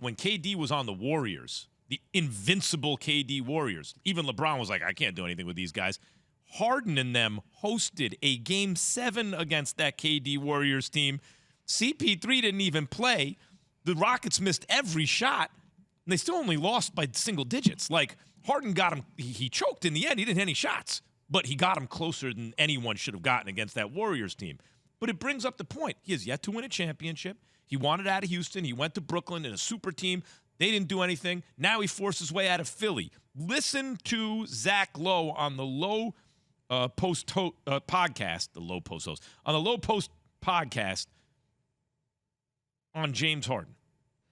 when KD was on the Warriors, the invincible KD Warriors, even LeBron was like, I can't do anything with these guys. Harden and them hosted a Game 7 against that KD Warriors team. CP3 didn't even play. The Rockets missed every shot, and they still only lost by single digits. Like, Harden got him. He choked in the end. He didn't hit any shots, but he got him closer than anyone should have gotten against that Warriors team. But it brings up the point. He has yet to win a championship. He wanted out of Houston. He went to Brooklyn in a super team. They didn't do anything. Now he forced his way out of Philly. Listen to Zach Lowe on the Low Post podcast, the Low Post host, on the Low Post podcast on James Harden.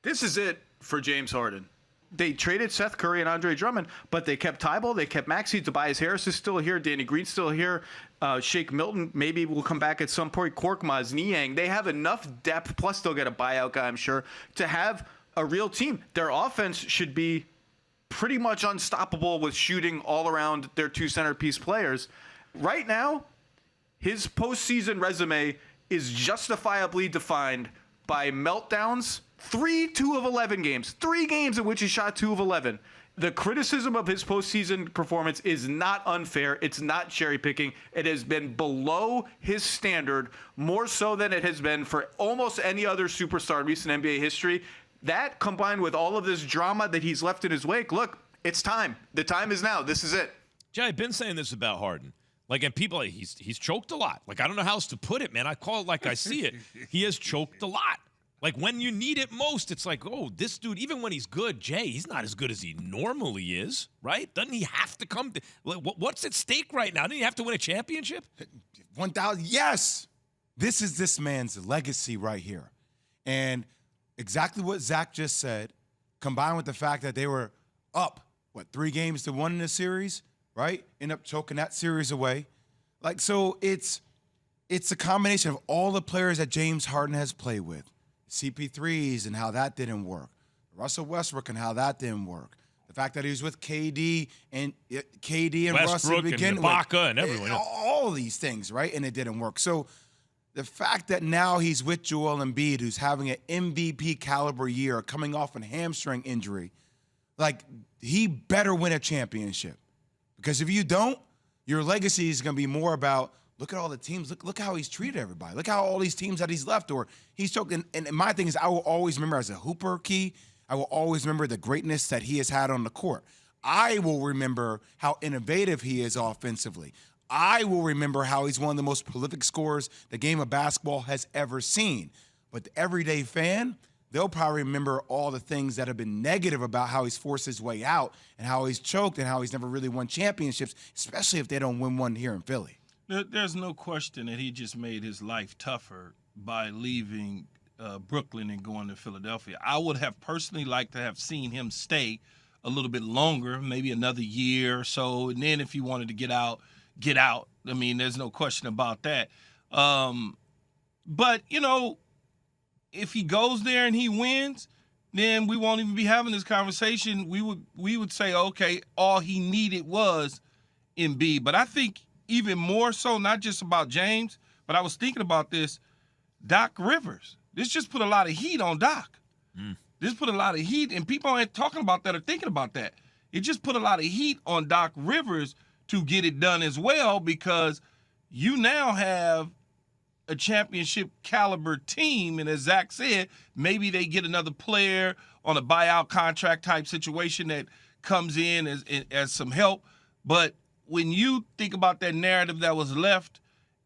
This is it for James Harden. They traded Seth Curry and Andre Drummond, but they kept Tybalt, they kept Maxey, Tobias Harris is still here, Danny Green's still here, Shake Milton maybe will come back at some point, Korkmaz, Niang. They have enough depth, plus they'll get a buyout guy, I'm sure, to have a real team. Their offense should be pretty much unstoppable with shooting all around their two centerpiece players. Right now, his postseason resume is justifiably defined by meltdowns. 2 of 11 games. 3 games in which he shot 2 of 11. The criticism of his postseason performance is not unfair. It's not cherry picking. It has been below his standard, more so than it has been for almost any other superstar in recent NBA history. That, combined with all of this drama that he's left in his wake, look, it's time. The time is now. This is it. Jay, I've been saying this about Harden. Like, and people, he's choked a lot. Like, I don't know how else to put it, man. I call it like I see it. He has choked a lot. Like, when you need it most, it's like, oh, this dude, even when he's good, Jay, he's not as good as he normally is, right? Doesn't he have to come to – what's at stake right now? Doesn't he have to win a championship? 1,000, yes. This is this man's legacy right here. And exactly what Zach just said, combined with the fact that they were up, 3 games to 1 in the series, right? End up choking that series away. Like, so it's a combination of all the players that James Harden has played with. CP3s and how that didn't work. Russell Westbrook and how that didn't work. The fact that he was with KD and Westbrook Russell and Ibaka and everyone. All these things, right? And it didn't work. So the fact that now he's with JWill and Embiid, who's having an MVP caliber year, coming off a hamstring injury, like, he better win a championship. Because if you don't, your legacy is going to be more about, look at all the teams. Look how he's treated everybody. Look how all these teams that he's left or he's choked. And my thing is, I will always remember as a hooper, Key, I will always remember the greatness that he has had on the court. I will remember how innovative he is offensively. I will remember how he's one of the most prolific scorers the game of basketball has ever seen. But the everyday fan, they'll probably remember all the things that have been negative about how he's forced his way out and how he's choked and how he's never really won championships, especially if they don't win one here in Philly. There's no question that he just made his life tougher by leaving Brooklyn and going to Philadelphia. I would have personally liked to have seen him stay a little bit longer, maybe another year or so, and then if he wanted to get out, get out. I mean, there's no question about that. But, you know, if he goes there and he wins, then we won't even be having this conversation. We would say, okay, all he needed was Embiid. But I think even more so, not just about James, but I was thinking about this, Doc Rivers. This just put a lot of heat on Doc. This put a lot of heat, and people aren't talking about that or thinking about that. It just put a lot of heat on Doc Rivers to get it done as well, because you now have a championship caliber team, and as Zach said, maybe they get another player on a buyout contract type situation that comes in as some help. But when you think about that narrative that was left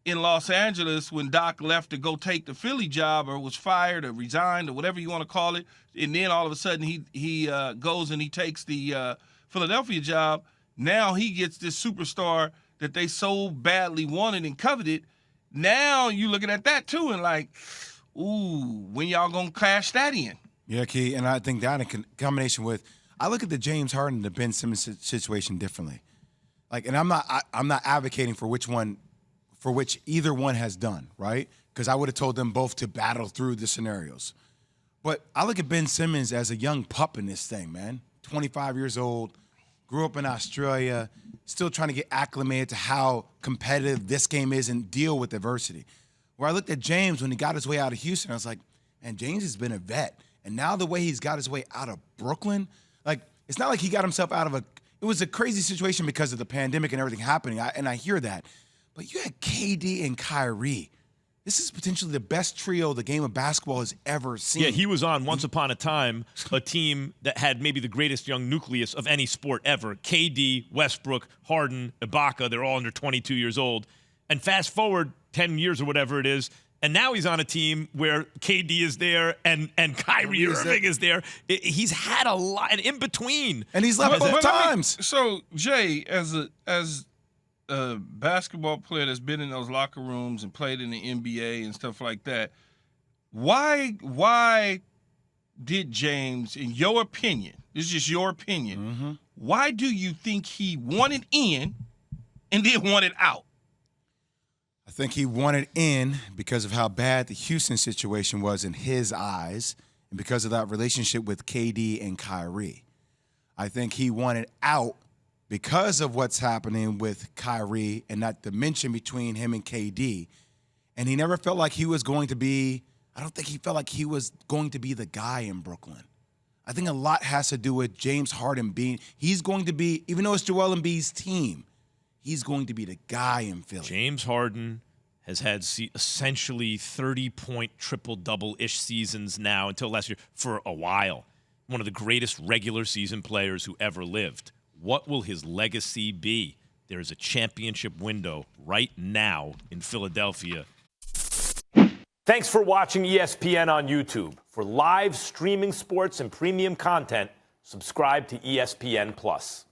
in Los Angeles when Doc left to go take the Philly job or was fired or resigned or whatever you want to call it, and then all of a sudden he goes and he takes the Philadelphia job, now he gets this superstar that they so badly wanted and coveted. Now you looking at that too and like, ooh, when y'all going to cash that in? Yeah, Key, and I think that in combination with, I look at the James Harden, the Ben Simmons situation differently. Like, and I'm not advocating for which either one has done, right? Because I would have told them both to battle through the scenarios. But I look at Ben Simmons as a young pup in this thing, man. 25 years old, grew up in Australia, still trying to get acclimated to how competitive this game is and deal with adversity. Where I looked at James when he got his way out of Houston, I was like, man, James has been a vet. And now the way he's got his way out of Brooklyn, like, it's not like he got himself out of it was a crazy situation because of the pandemic and everything happening, and I hear that. But you had KD and Kyrie. This is potentially the best trio the game of basketball has ever seen. Yeah, he was on, once upon a time, a team that had maybe the greatest young nucleus of any sport ever. KD, Westbrook, Harden, Ibaka, they're all under 22 years old. And fast forward 10 years or whatever it is, and now he's on a team where KD is there and Kyrie Irving is there. He's had a lot, and in between. And he's left both times. So, Jay, as a basketball player that's been in those locker rooms and played in the NBA and stuff like that, why did James, in your opinion, this is just your opinion, why do you think he wanted in and then wanted out? I think he wanted in because of how bad the Houston situation was in his eyes and because of that relationship with KD and Kyrie. I think he wanted out because of what's happening with Kyrie and that dimension between him and KD. And he never felt like he was going to be, I don't think he felt like he was going to be the guy in Brooklyn. I think a lot has to do with James Harden he's going to be, even though it's JWill and B's team, he's going to be the guy in Philly. James Harden has had essentially 30-point triple-double-ish seasons now until last year for a while. One of the greatest regular season players who ever lived. What will his legacy be? There is a championship window right now in Philadelphia. Thanks for watching ESPN on YouTube. For live streaming sports and premium content, subscribe to ESPN+.